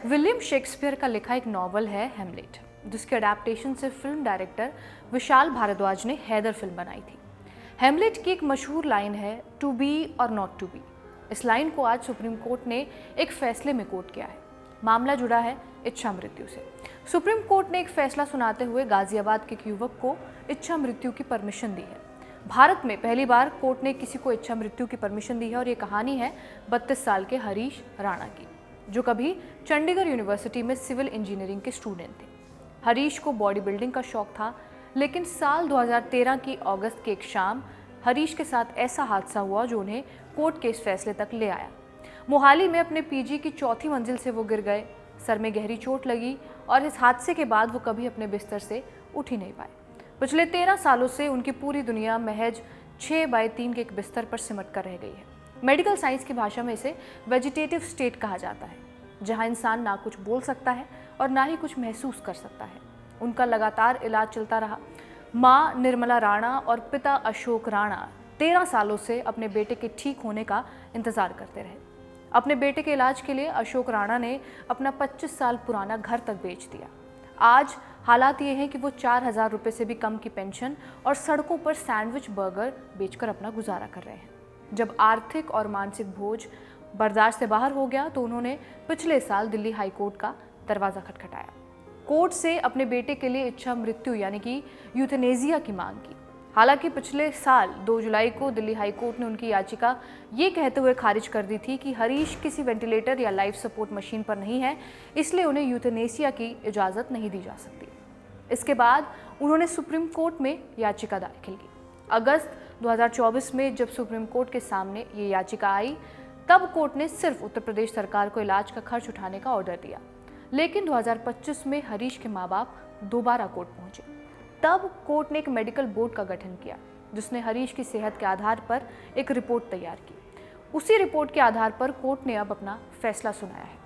William Shakespeare का लिखा एक नॉवल है हेमलेट, जिसके अडेप्टेशन से फिल्म डायरेक्टर विशाल भारद्वाज ने हैदर फिल्म बनाई थी। हेमलेट की एक मशहूर लाइन है, to be or not to B. इस लाइन को आज सुप्रीम कोर्ट ने एक फैसले में कोट किया है। मामला जुड़ा है इच्छा मृत्यु से। सुप्रीम कोर्ट ने एक फैसला सुनाते हुए गाजियाबाद के एक युवक को इच्छा मृत्यु की परमिशन दी है। भारत में पहली बार कोर्ट ने किसी को इच्छा मृत्यु की परमिशन दी है और ये कहानी है 32 साल के हरीश राणा की, जो कभी चंडीगढ़ यूनिवर्सिटी में सिविल इंजीनियरिंग के स्टूडेंट थे। हरीश को बॉडी बिल्डिंग का शौक था, लेकिन साल 2013 की अगस्त की एक शाम हरीश के साथ ऐसा हादसा हुआ जो उन्हें कोर्ट के इस फैसले तक ले आया। मोहाली में अपने पीजी की 4थी मंजिल से वो गिर गए, सर में गहरी चोट लगी और इस हादसे के बाद वो कभी अपने बिस्तर से उठ ही नहीं पाए। पिछले 13 सालों से उनकी पूरी दुनिया महज 6x3 के एक बिस्तर पर सिमट कर रह गई है। मेडिकल साइंस की भाषा में इसे वेजिटेटिव स्टेट कहा जाता है, जहां इंसान ना कुछ बोल सकता है और ना ही कुछ महसूस कर सकता है। उनका लगातार इलाज चलता रहा। माँ निर्मला राणा और पिता अशोक राणा 13 सालों से अपने बेटे के ठीक होने का इंतजार करते रहे। अपने बेटे के इलाज के लिए अशोक राणा ने अपना 25 साल पुराना घर तक बेच दिया। आज हालात ये हैं कि वो 4,000 रुपये से भी कम की पेंशन और सड़कों पर सैंडविच बर्गर बेचकर अपना गुजारा कर रहे हैं। जब आर्थिक और मानसिक बोझ बर्दाश्त से बाहर हो गया तो उन्होंने पिछले साल दिल्ली हाई कोर्ट का दरवाज़ा खटखटाया। कोर्ट से अपने बेटे के लिए इच्छा मृत्यु यानी कि यूथेनेसिया की मांग की। हालांकि पिछले साल 2 जुलाई को दिल्ली हाई कोर्ट ने उनकी याचिका ये कहते हुए खारिज कर दी थी कि हरीश किसी वेंटिलेटर या लाइफ सपोर्ट मशीन पर नहीं है, इसलिए उन्हें यूथेनेसिया की इजाज़त नहीं दी जा सकती। इसके बाद उन्होंने सुप्रीम कोर्ट में याचिका दाखिल की। अगस्त 2024 में जब सुप्रीम कोर्ट के सामने ये याचिका आई, तब कोर्ट ने सिर्फ उत्तर प्रदेश सरकार को इलाज का खर्च उठाने का ऑर्डर दिया। लेकिन 2025 में हरीश के माँ बाप दोबारा कोर्ट पहुंचे। तब कोर्ट ने एक मेडिकल बोर्ड का गठन किया, जिसने हरीश की सेहत के आधार पर एक रिपोर्ट तैयार की। उसी रिपोर्ट के आधार पर कोर्ट ने अब अपना फैसला सुनाया है।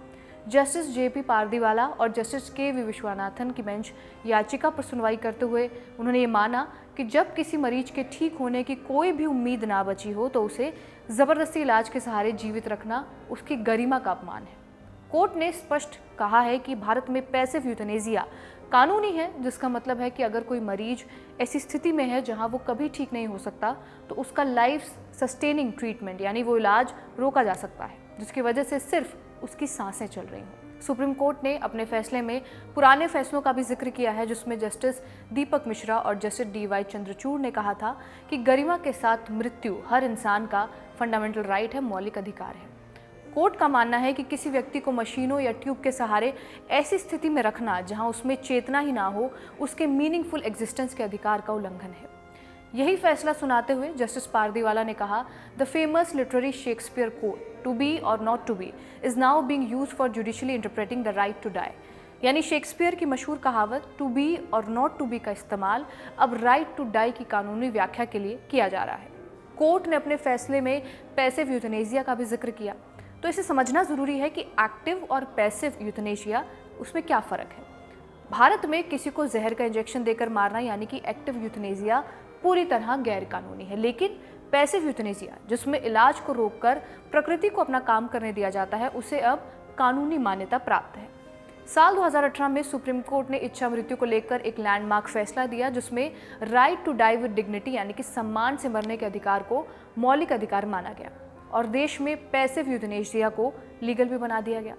जस्टिस JP पारदीवाला और जस्टिस KV विश्वनाथन की बेंच याचिका पर सुनवाई करते हुए उन्होंने ये माना कि जब किसी मरीज के ठीक होने की कोई भी उम्मीद ना बची हो तो उसे ज़बरदस्ती इलाज के सहारे जीवित रखना उसकी गरिमा का अपमान है। कोर्ट ने स्पष्ट कहा है कि भारत में पैसिव यूथेनेसिया कानूनी है, जिसका मतलब है कि अगर कोई मरीज ऐसी स्थिति में है जहां वो कभी ठीक नहीं हो सकता तो उसका लाइफ सस्टेनिंग ट्रीटमेंट यानी वो इलाज रोका जा सकता है, जिसकी वजह से सिर्फ उसकी सांसें चल रही हों। सुप्रीम कोर्ट ने अपने फैसले में पुराने फैसलों का भी जिक्र किया है, जिसमें जस्टिस दीपक मिश्रा और जस्टिस DY चंद्रचूड़ ने कहा था कि गरिमा के साथ मृत्यु हर इंसान का फंडामेंटल राइट है, मौलिक अधिकार है। कोर्ट का मानना है कि किसी व्यक्ति को मशीनों या ट्यूब के सहारे ऐसी स्थिति में रखना जहां उसमें चेतना ही ना हो, उसके मीनिंगफुल एग्जिस्टेंस के अधिकार का उल्लंघन है। यही फैसला सुनाते हुए जस्टिस पारदीवाला ने कहा, the famous literary Shakespeare quote to be or not to be is now being used for judicially interpreting the right to die. यानी शेक्सपियर की मशहूर कहावत to be or not to be का इस्तेमाल अब राइट टू डाई की कानूनी व्याख्या के लिए किया जा रहा है। कोर्ट ने अपने फैसले में पैसिव यूथेनेसिया का भी जिक्र किया। तो इसे समझना जरूरी है कि एक्टिव और पैसिव यूथेनेसिया उसमें क्या फ़र्क है। भारत में किसी को जहर का इंजेक्शन देकर मारना यानी कि एक्टिव यूथेनेसिया पूरी तरह गैर कानूनी है, लेकिन पैसिव यूथेनेसिया जिसमें इलाज को रोककर प्रकृति को अपना काम करने दिया जाता है, उसे अब कानूनी मान्यता प्राप्त है। साल 2018 में सुप्रीम कोर्ट ने इच्छा मृत्यु को लेकर एक लैंडमार्क फैसला दिया, जिसमें right to die with dignity यानी कि सम्मान से मरने के अधिकार को मौलिक अधिकार माना गया और देश में पैसिव यूथेनेसिया को लीगल भी बना दिया गया।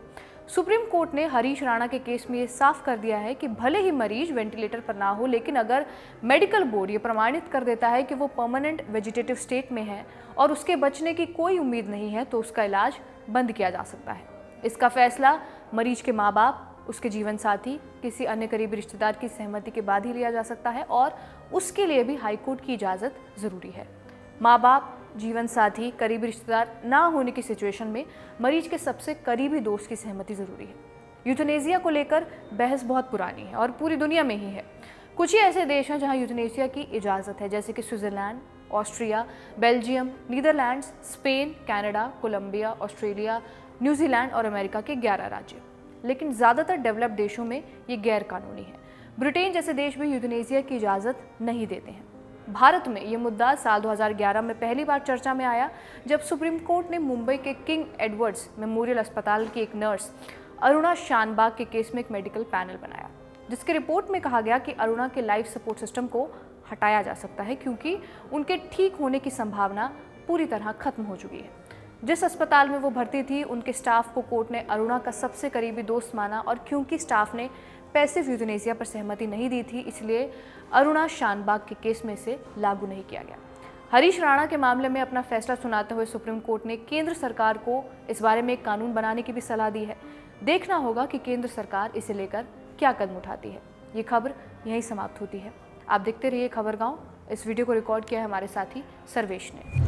सुप्रीम कोर्ट ने हरीश राणा के केस में ये साफ कर दिया है कि भले ही मरीज वेंटिलेटर पर ना हो, लेकिन अगर मेडिकल बोर्ड ये प्रमाणित कर देता है कि वो परमानेंट वेजिटेटिव स्टेट में है और उसके बचने की कोई उम्मीद नहीं है, तो उसका इलाज बंद किया जा सकता है। इसका फैसला मरीज के माँ बाप, उसके जीवन साथी, किसी अन्य करीबी रिश्तेदार की सहमति के बाद ही लिया जा सकता है और उसके लिए भी हाईकोर्ट की इजाज़त ज़रूरी है। माँ बाप, जीवन साथी, करीबी रिश्तेदार ना होने की सिचुएशन में मरीज के सबसे करीबी दोस्त की सहमति ज़रूरी है। यूथेनेसिया को लेकर बहस बहुत पुरानी है और पूरी दुनिया में ही है। कुछ ही ऐसे देश हैं जहां यूथेनेसिया की इजाज़त है, जैसे कि Switzerland, Austria, Belgium, Netherlands, Spain, Canada, Colombia, Australia, New Zealand और अमेरिका के 11 राज्य। लेकिन ज़्यादातर डेवलप्ड देशों में ये गैर कानूनी है। ब्रिटेन जैसे देश भी यूथेनेसिया की इजाज़त नहीं देते हैं। भारत में ये मुद्दा साल 2011 में पहली बार चर्चा में आया, जब सुप्रीम कोर्ट ने मुंबई के किंग एडवर्ड्स मेमोरियल अस्पताल की एक नर्स अरुणा शानबाग के केस में एक मेडिकल पैनल बनाया, जिसकी रिपोर्ट में कहा गया कि अरुणा के लाइफ सपोर्ट सिस्टम को हटाया जा सकता है क्योंकि उनके ठीक होने की संभावना पूरी तरह खत्म हो चुकी है। जिस अस्पताल में वो भर्ती थी, उनके स्टाफ को कोर्ट ने अरुणा का सबसे करीबी दोस्त माना और क्योंकि स्टाफ ने पैसिव यूथनेसिया पर सहमति नहीं दी थी, इसलिए अरुणा शानबाग के केस में इसे लागू नहीं किया गया। हरीश राणा के मामले में अपना फैसला सुनाते हुए सुप्रीम कोर्ट ने केंद्र सरकार को इस बारे में एक कानून बनाने की भी सलाह दी है। देखना होगा कि केंद्र सरकार इसे लेकर क्या कदम उठाती है। ये खबर यहीं समाप्त होती है। आप देखते रहिए खबर गांव। इस वीडियो को रिकॉर्ड किया है हमारे साथी सर्वेश ने।